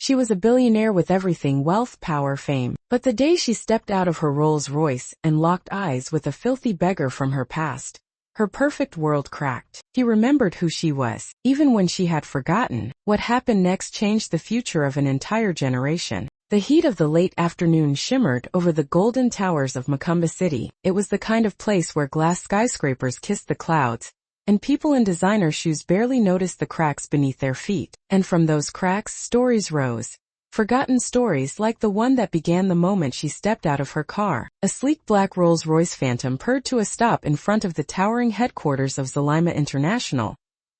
She was a billionaire with everything: wealth, power, fame. But the day she stepped out of her Rolls Royce and locked eyes with a filthy beggar from her past, her perfect world cracked. He remembered who she was, even when she had forgotten. What happened next changed the future of an entire generation. The heat of the late afternoon shimmered over the golden towers of Macumba City. It was the kind of place where glass skyscrapers kissed the clouds, and people in designer shoes barely noticed the cracks beneath their feet. And from those cracks, stories rose. Forgotten stories like the one that began the moment she stepped out of her car. A sleek black Rolls-Royce Phantom purred to a stop in front of the towering headquarters of Zalima International,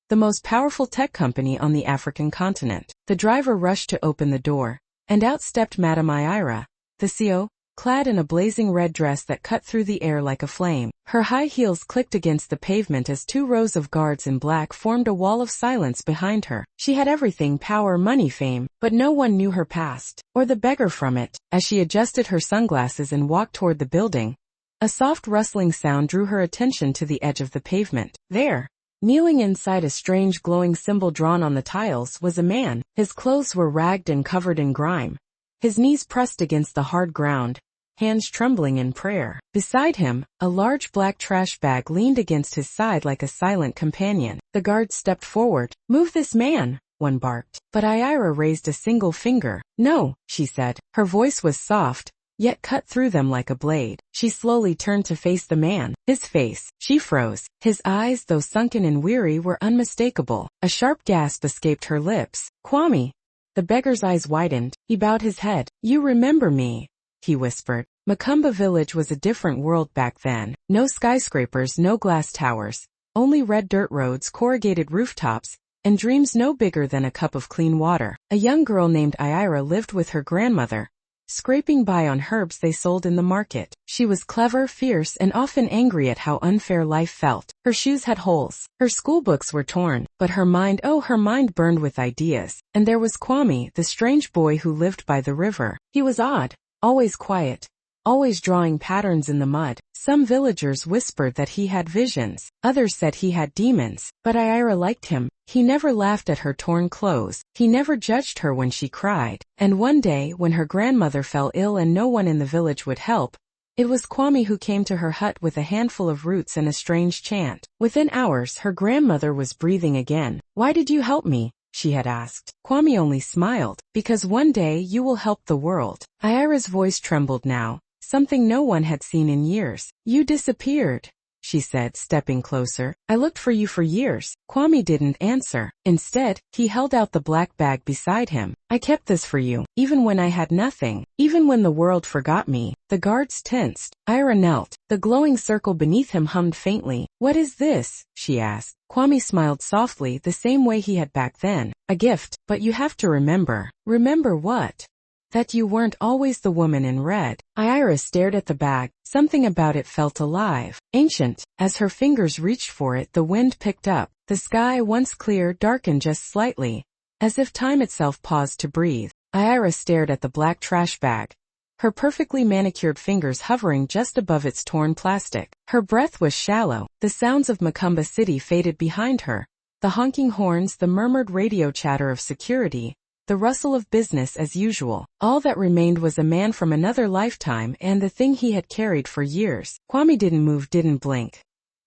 the most powerful tech company on the African continent. The driver rushed to open the door, and out stepped Madame Ira, the CEO, clad in a blazing red dress that cut through the air like a flame. Her high heels clicked against the pavement as 2 rows of guards in black formed a wall of silence behind her. She had everything: power, money, fame, but no one knew her past, or the beggar from it. As she adjusted her sunglasses and walked toward the building, a soft rustling sound drew her attention to the edge of the pavement. There, kneeling inside a strange glowing symbol drawn on the tiles, was a man. His clothes were ragged and covered in grime, his knees pressed against the hard ground, hands trembling in prayer. Beside him, a large black trash bag leaned against his side like a silent companion. The guards stepped forward. "Move this man," one barked. But Ira raised a single finger. "No," she said. Her voice was soft, yet cut through them like a blade. She slowly turned to face the man. His face. She froze. His eyes, though sunken and weary, were unmistakable. A sharp gasp escaped her lips. "Kwame." The beggar's eyes widened. He bowed his head. "You remember me," he whispered. Macumba Village was a different world back then. No skyscrapers, no glass towers, only red dirt roads, corrugated rooftops, and dreams no bigger than a cup of clean water. A young girl named Ira lived with her grandmother, scraping by on herbs they sold in the market. She was clever, fierce, and often angry at how unfair life felt. Her shoes had holes, her school books were torn, but her mind, oh, her mind burned with ideas. And there was Kwame, the strange boy who lived by the river. He was odd, always quiet, always drawing patterns in the mud. Some villagers whispered that he had visions. Others said he had demons. But Ira liked him. He never laughed at her torn clothes. He never judged her when she cried. And one day, when her grandmother fell ill and no one in the village would help, it was Kwame who came to her hut with a handful of roots and a strange chant. Within hours, her grandmother was breathing again. "Why did you help me?" she had asked. Kwame only smiled. "Because one day you will help the world." Ira's voice trembled now, something no one had seen in years. "You disappeared," she said, stepping closer. "I looked for you for years." Kwame didn't answer. Instead, he held out the black bag beside him. "I kept this for you, even when I had nothing, even when the world forgot me." The guards tensed. Ira knelt. The glowing circle beneath him hummed faintly. "What is this?" she asked. Kwame smiled softly, the same way he had back then. "A gift, but you have to remember." "Remember what?" "That you weren't always the woman in red." Ira stared at the bag. Something about it felt alive, ancient. As her fingers reached for it, the wind picked up. The sky, once clear, darkened just slightly, as if time itself paused to breathe. Ira stared at the black trash bag, her perfectly manicured fingers hovering just above its torn plastic. Her breath was shallow. The sounds of Macumba City faded behind her. The honking horns, the murmured radio chatter of security, the rustle of business as usual. All that remained was a man from another lifetime and the thing he had carried for years. Kwame didn't move, didn't blink.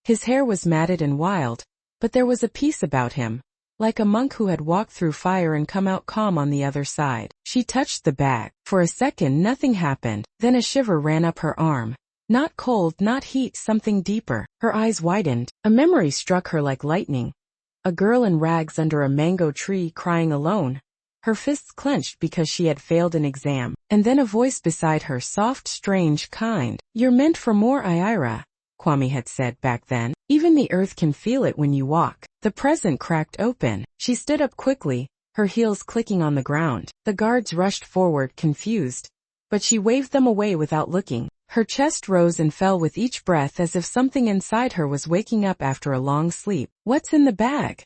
His hair was matted and wild, but there was a peace about him, like a monk who had walked through fire and come out calm on the other side. She touched the bag. For a second nothing happened. Then a shiver ran up her arm. Not cold, not heat, something deeper. Her eyes widened. A memory struck her like lightning. A girl in rags under a mango tree crying alone, her fists clenched because she had failed an exam. And then a voice beside her, soft, strange, kind. "You're meant for more, Ira," Kwame had said back then. "Even the earth can feel it when you walk." The present cracked open. She stood up quickly, her heels clicking on the ground. The guards rushed forward, confused, but she waved them away without looking. Her chest rose and fell with each breath as if something inside her was waking up after a long sleep. "What's in the bag?"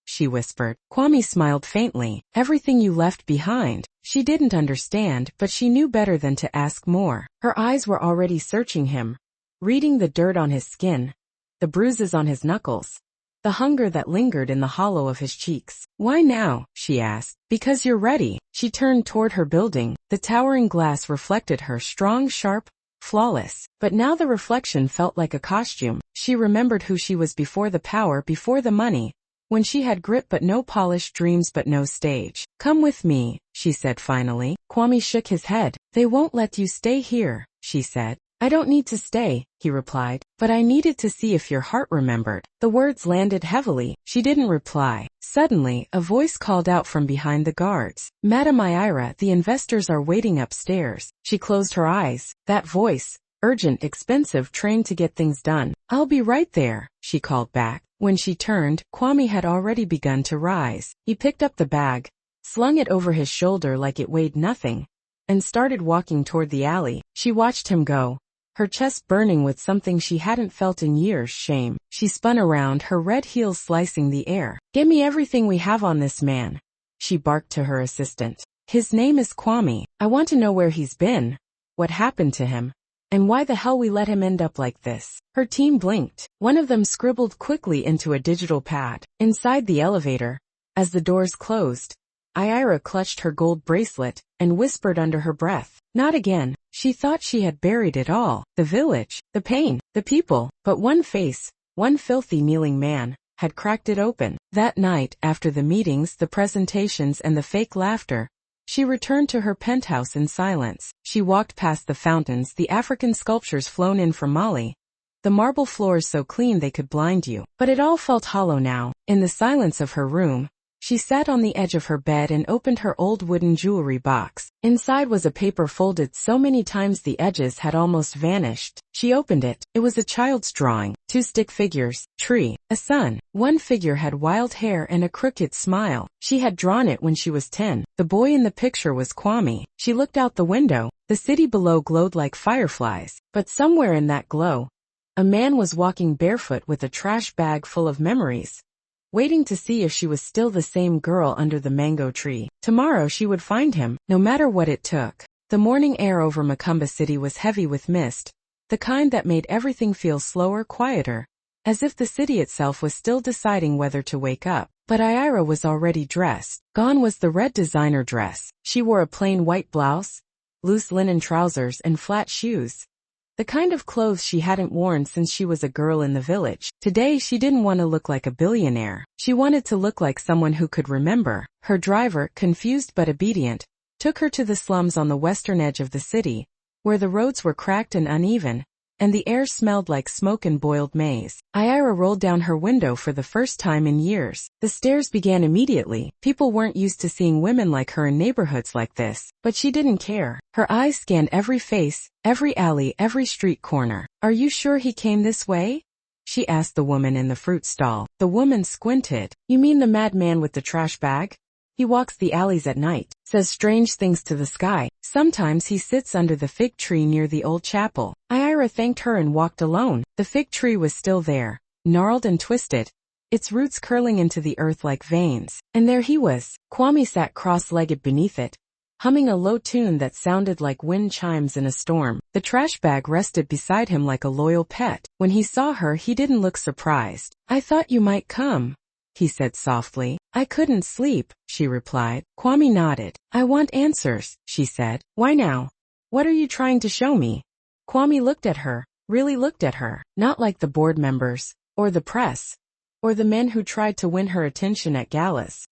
she whispered. Kwame smiled faintly. "Everything you left behind." She didn't understand, but she knew better than to ask more. Her eyes were already searching him, reading the dirt on his skin, the bruises on his knuckles, the hunger that lingered in the hollow of his cheeks. "Why now?" she asked. "Because you're ready." She turned toward her building. The towering glass reflected her, strong, sharp, flawless. But now the reflection felt like a costume. She remembered who she was before the power, before the money, when she had grit but no polish, dreams but no stage. "Come with me," she said finally. Kwame shook his head. "They won't let you stay here," she said. "I don't need to stay," he replied, "but I needed to see if your heart remembered." The words landed heavily. She didn't reply. Suddenly, a voice called out from behind the guards. "Madam Ira, the investors are waiting upstairs." She closed her eyes. That voice, urgent, expensive, trained to get things done. "I'll be right there," she called back. When she turned, Kwame had already begun to rise. He picked up the bag, slung it over his shoulder like it weighed nothing, and started walking toward the alley. She watched him go, her chest burning with something she hadn't felt in years, shame. She spun around, her red heels slicing the air. "Give me everything we have on this man," she barked to her assistant. "His name is Kwame. I want to know where he's been, what happened to him, and why the hell we let him end up like this." Her team blinked. One of them scribbled quickly into a digital pad. Inside the elevator, as the doors closed, Ira clutched her gold bracelet and whispered under her breath, "Not again." She thought she had buried it all. The village, the pain, the people. But one face, one filthy kneeling man, had cracked it open. That night, after the meetings, the presentations, and the fake laughter, she returned to her penthouse in silence. She walked past the fountains, the African sculptures flown in from Mali, the marble floors so clean they could blind you. But it all felt hollow now. In the silence of her room, she sat on the edge of her bed and opened her old wooden jewelry box. Inside was a paper folded so many times the edges had almost vanished. She opened it. It was a child's drawing. 2 stick figures, tree, a sun. One figure had wild hair and a crooked smile. She had drawn it when she was 10. The boy in the picture was Kwame. She looked out the window. The city below glowed like fireflies. But somewhere in that glow, a man was walking barefoot with a trash bag full of memories, waiting to see if she was still the same girl under the mango tree. Tomorrow she would find him, no matter what it took. The morning air over Makamba City was heavy with mist, the kind that made everything feel slower, quieter, as if the city itself was still deciding whether to wake up. But Ira was already dressed. Gone was the red designer dress. She wore a plain white blouse, loose linen trousers, and flat shoes, the kind of clothes she hadn't worn since she was a girl in the village. Today she didn't want to look like a billionaire. She wanted to look like someone who could remember. Her driver, confused but obedient, took her to the slums on the western edge of the city, where the roads were cracked and uneven, and the air smelled like smoke and boiled maize. Ira rolled down her window for the first time in years. The stares began immediately. People weren't used to seeing women like her in neighborhoods like this, but she didn't care. Her eyes scanned every face, every alley, every street corner. "Are you sure he came this way?" she asked the woman in the fruit stall. The woman squinted. "You mean the madman with the trash bag? He walks the alleys at night, says strange things to the sky. Sometimes he sits under the fig tree near the old chapel." Ira thanked her and walked alone. The fig tree was still there, gnarled and twisted, its roots curling into the earth like veins. And there he was. Kwame sat cross-legged beneath it, humming a low tune that sounded like wind chimes in a storm. The trash bag rested beside him like a loyal pet. When he saw her, he didn't look surprised. "I thought you might come," he said softly. "I couldn't sleep," she replied. Kwame nodded. "I want answers," she said. "Why now? What are you trying to show me?" Kwame looked at her, really looked at her, not like the board members, or the press, or the men who tried to win her attention at galas.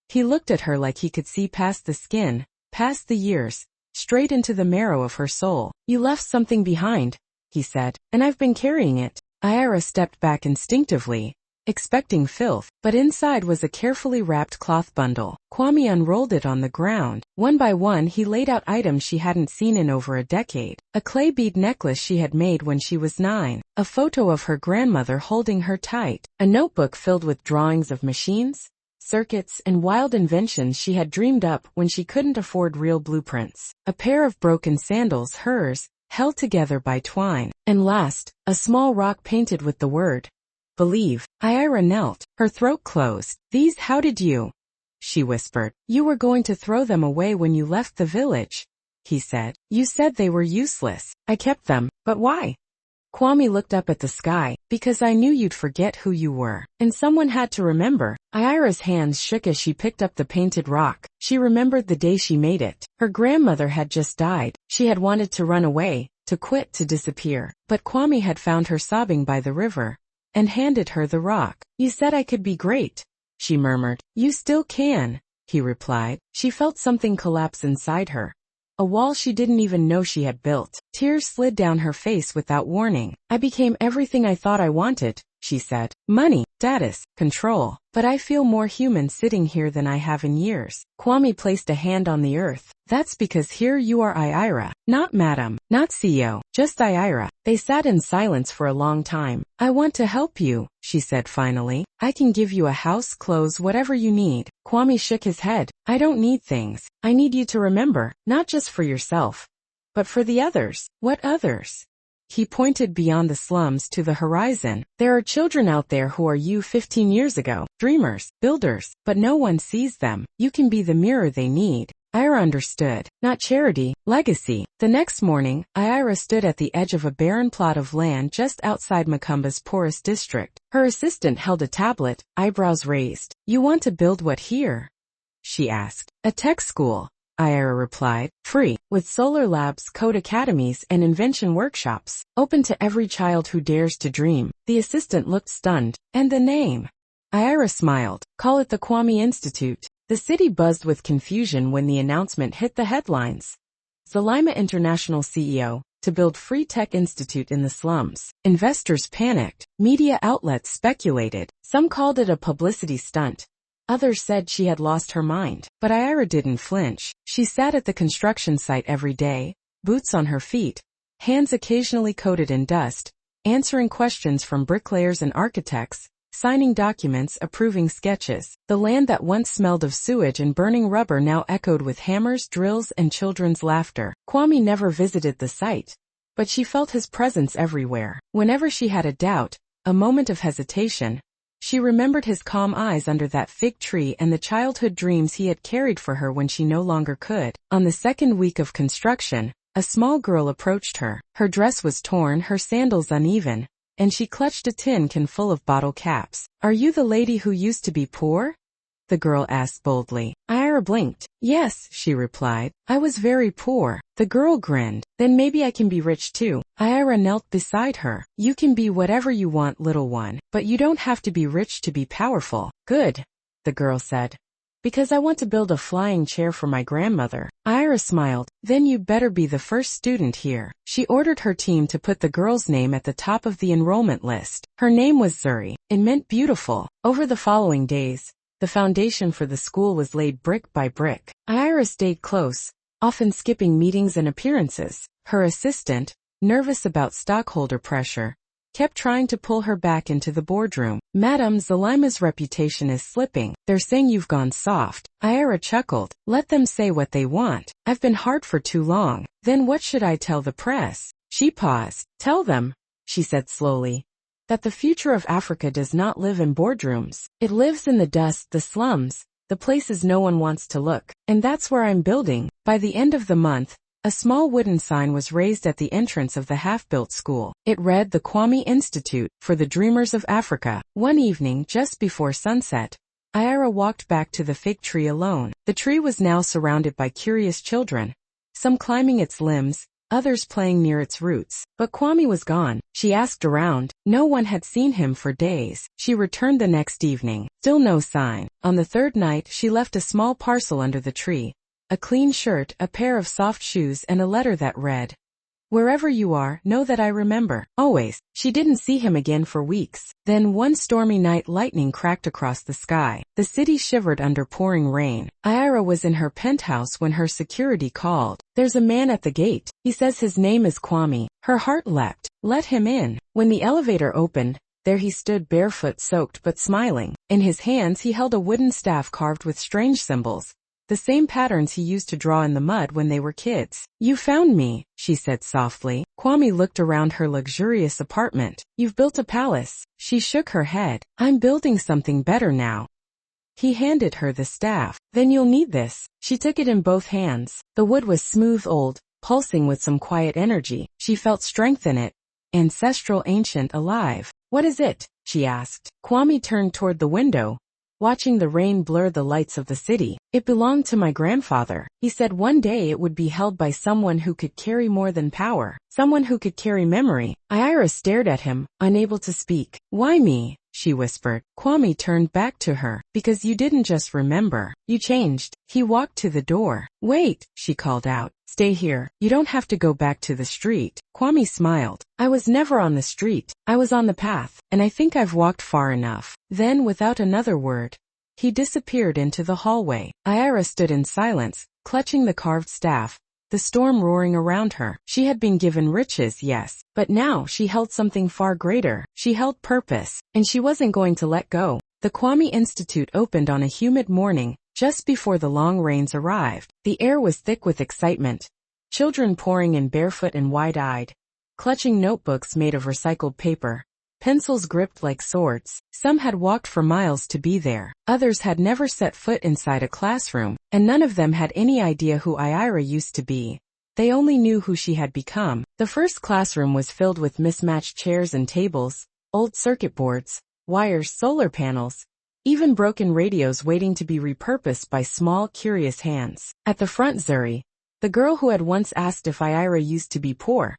He looked at her like he could see past the skin, past the years, straight into the marrow of her soul. "You left something behind," he said, "and I've been carrying it." Ira stepped back instinctively, expecting filth, but inside was a carefully wrapped cloth bundle. Kwame unrolled it on the ground. One by one he laid out items she hadn't seen in over a decade. A clay bead necklace she had made when she was 9. A photo of her grandmother holding her tight. A notebook filled with drawings of machines, circuits, and wild inventions she had dreamed up when she couldn't afford real blueprints. A pair of broken sandals, hers, held together by twine. And last, a small rock painted with the word believe. Ira knelt, her throat closed. "These, how did you?" she whispered. "You were going to throw them away when you left the village," he said. "You said they were useless." "I kept them, but why?" Kwame looked up at the sky, because I knew you'd forget who you were. And someone had to remember. Ira's hands shook as she picked up the painted rock. She remembered the day she made it. Her grandmother had just died. She had wanted to run away, to quit, to disappear. But Kwame had found her sobbing by the river, and handed her the rock. You said I could be great, she murmured. You still can, he replied. She felt something collapse inside her. A wall she didn't even know she had built. Tears slid down her face without warning. I became everything I thought I wanted, she said. Money, status, control. But I feel more human sitting here than I have in years. Kwame placed a hand on the earth. That's because here you are, Ira. Not madam, not CEO, just Ira. They sat in silence for a long time. I want to help you, she said finally. I can give you a house, clothes, whatever you need. Kwame shook his head. I don't need things. I need you to remember, not just for yourself, but for the others. What others? He pointed beyond the slums to the horizon. There are children out there who are you 15 years ago. Dreamers, builders, but no one sees them. You can be the mirror they need. Ira understood. Not charity, legacy. The next morning, Ira stood at the edge of a barren plot of land just outside Makumba's poorest district. Her assistant held a tablet, eyebrows raised. You want to build what here? She asked. A tech school, Ira replied. Free, with solar labs, code academies, and invention workshops. Open to every child who dares to dream. The assistant looked stunned. And the name? Ira smiled. Call it the Kwame Institute. The city buzzed with confusion when the announcement hit the headlines. Zalima International CEO, to build free tech institute in the slums. Investors panicked. Media outlets speculated. Some called it a publicity stunt. Others said she had lost her mind. But Ira didn't flinch. She sat at the construction site every day, boots on her feet, hands occasionally coated in dust, answering questions from bricklayers and architects, signing documents, approving sketches. The land that once smelled of sewage and burning rubber now echoed with hammers, drills, and children's laughter. Kwame never visited the site, but she felt his presence everywhere. Whenever she had a doubt, a moment of hesitation, she remembered his calm eyes under that fig tree and the childhood dreams he had carried for her when she no longer could. On the second week of construction, a small girl approached her. Her dress was torn, her sandals uneven, and she clutched a tin can full of bottle caps. Are you the lady who used to be poor? The girl asked boldly. Ira blinked. Yes, she replied. I was very poor. The girl grinned. Then maybe I can be rich too. Ira knelt beside her. You can be whatever you want, little one, but you don't have to be rich to be powerful. Good, the girl said. Because I want to build a flying chair for my grandmother. Ira smiled. Then you better be the first student here. She ordered her team to put the girl's name at the top of the enrollment list. Her name was Zuri. It meant beautiful. Over the following days, the foundation for the school was laid brick by brick. Ira stayed close, often skipping meetings and appearances. Her assistant, nervous about stockholder pressure, kept trying to pull her back into the boardroom. Madam, Zalima's reputation is slipping. They're saying you've gone soft. Ira chuckled. Let them say what they want. I've been hard for too long. Then what should I tell the press? She paused. Tell them, she said slowly, that the future of Africa does not live in boardrooms. It lives in the dust, the slums, the places no one wants to look. And that's where I'm building. By the end of the month, a small wooden sign was raised at the entrance of the half-built school. It read the Kwame Institute for the Dreamers of Africa. One evening, just before sunset, Ira walked back to the fig tree alone. The tree was now surrounded by curious children, some climbing its limbs, others playing near its roots. But Kwame was gone. She asked around. No one had seen him for days. She returned the next evening. Still no sign. On the third night, she left a small parcel under the tree. A clean shirt, a pair of soft shoes, and a letter that read, Wherever you are, know that I remember. Always. She didn't see him again for weeks. Then one stormy night, lightning cracked across the sky. The city shivered under pouring rain. Ira was in her penthouse when her security called. There's a man at the gate. He says his name is Kwame. Her heart leapt. Let him in. When the elevator opened, there he stood, barefoot, soaked but smiling. In his hands he held a wooden staff carved with strange symbols, the same patterns he used to draw in the mud when they were kids. You found me, she said softly. Kwame looked around her luxurious apartment. You've built a palace. She shook her head. I'm building something better now. He handed her the staff. Then you'll need this. She took it in both hands. The wood was smooth, old, pulsing with some quiet energy. She felt strength in it, ancestral, ancient, alive. What is it? She asked. Kwame turned toward the window, watching the rain blur the lights of the city. It belonged to my grandfather. He said one day it would be held by someone who could carry more than power, someone who could carry memory. Ira stared at him, unable to speak. Why me? She whispered. Kwame turned back to her. Because you didn't just remember. You changed. He walked to the door. Wait, she called out. Stay here. You don't have to go back to the street. Kwame smiled. I was never on the street. I was on the path, and I think I've walked far enough. Then, without another word, he disappeared into the hallway. Ira stood in silence, clutching the carved staff, the storm roaring around her. She had been given riches, yes, but now she held something far greater. She held purpose, and she wasn't going to let go. The Kwame Institute opened on a humid morning, just before the long rains arrived. The air was thick with excitement. Children pouring in barefoot and wide-eyed, clutching notebooks made of recycled paper, pencils gripped like swords. Some had walked for miles to be there. Others had never set foot inside a classroom, and none of them had any idea who Ira used to be. They only knew who she had become. The first classroom was filled with mismatched chairs and tables, old circuit boards, wires, solar panels, even broken radios waiting to be repurposed by small, curious hands. At the front, Zuri, the girl who had once asked if Ira used to be poor,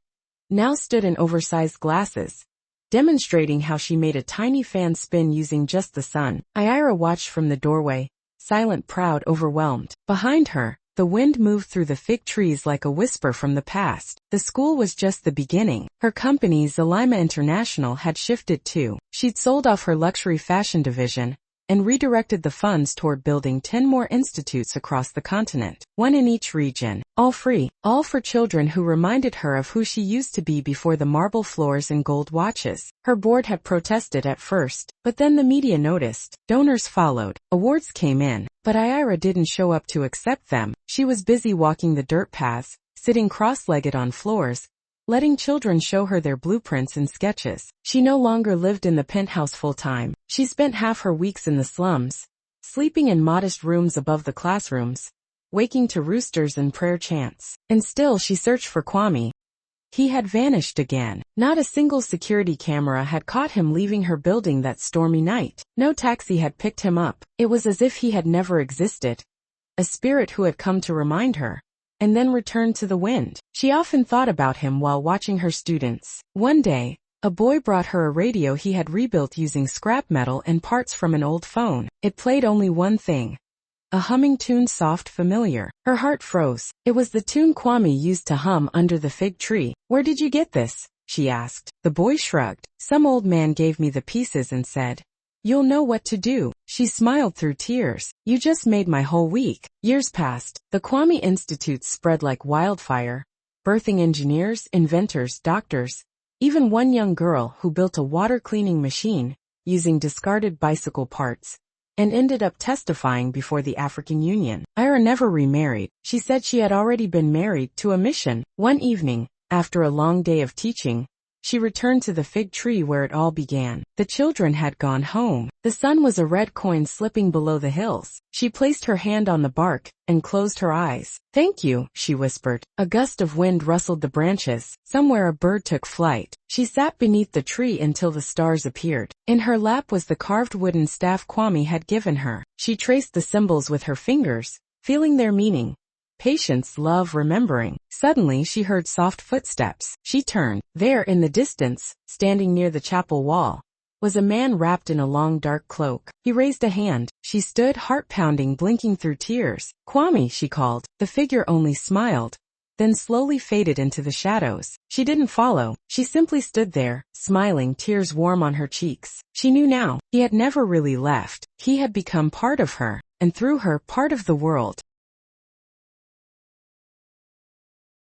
now stood in oversized glasses, demonstrating how she made a tiny fan spin using just the sun. Ira watched from the doorway, silent, proud, overwhelmed. Behind her, the wind moved through the fig trees like a whisper from the past. The school was just the beginning. Her company, Zalima International, had shifted too. She'd sold off her luxury fashion division and redirected the funds toward building 10 more institutes across the continent, one in each region, all free, all for children who reminded her of who she used to be before the marble floors and gold watches. Her board had protested at first, but then the media noticed. Donors followed. Awards came in, but Ira didn't show up to accept them. She was busy walking the dirt paths, sitting cross-legged on floors, letting children show her their blueprints and sketches. She no longer lived in the penthouse full-time. She spent half her weeks in the slums, sleeping in modest rooms above the classrooms, waking to roosters and prayer chants. And still she searched for Kwame. He had vanished again. Not a single security camera had caught him leaving her building that stormy night. No taxi had picked him up. It was as if he had never existed, a spirit who had come to remind her, and then returned to the wind. She often thought about him while watching her students. One day, a boy brought her a radio he had rebuilt using scrap metal and parts from an old phone. It played only one thing, a humming tune, soft, familiar. Her heart froze. It was the tune Kwame used to hum under the fig tree. Where did you get this? She asked. The boy shrugged. Some old man gave me the pieces and said, you'll know what to do. She smiled through tears. You just made my whole week. Years passed. The Kwame Institute spread like wildfire, birthing engineers, inventors, doctors, even one young girl who built a water cleaning machine using discarded bicycle parts and ended up testifying before the African Union. Ira never remarried. She said she had already been married to a mission. One evening, after a long day of teaching, she returned to the fig tree where it all began. The children had gone home. The sun was a red coin slipping below the hills. She placed her hand on the bark and closed her eyes. Thank you, she whispered. A gust of wind rustled the branches. Somewhere a bird took flight. She sat beneath the tree until the stars appeared. In her lap was the carved wooden staff Kwame had given her. She traced the symbols with her fingers, feeling their meaning. Patience, love, remembering. Suddenly she heard soft footsteps. She turned. There in the distance, standing near the chapel wall, was a man wrapped in a long dark cloak. He raised a hand. She stood, heart pounding, blinking through tears. Kwame, she called. The figure only smiled, then slowly faded into the shadows. She didn't follow. She simply stood there, smiling, tears warm on her cheeks. She knew now. He had never really left. He had become part of her, and through her, part of the world.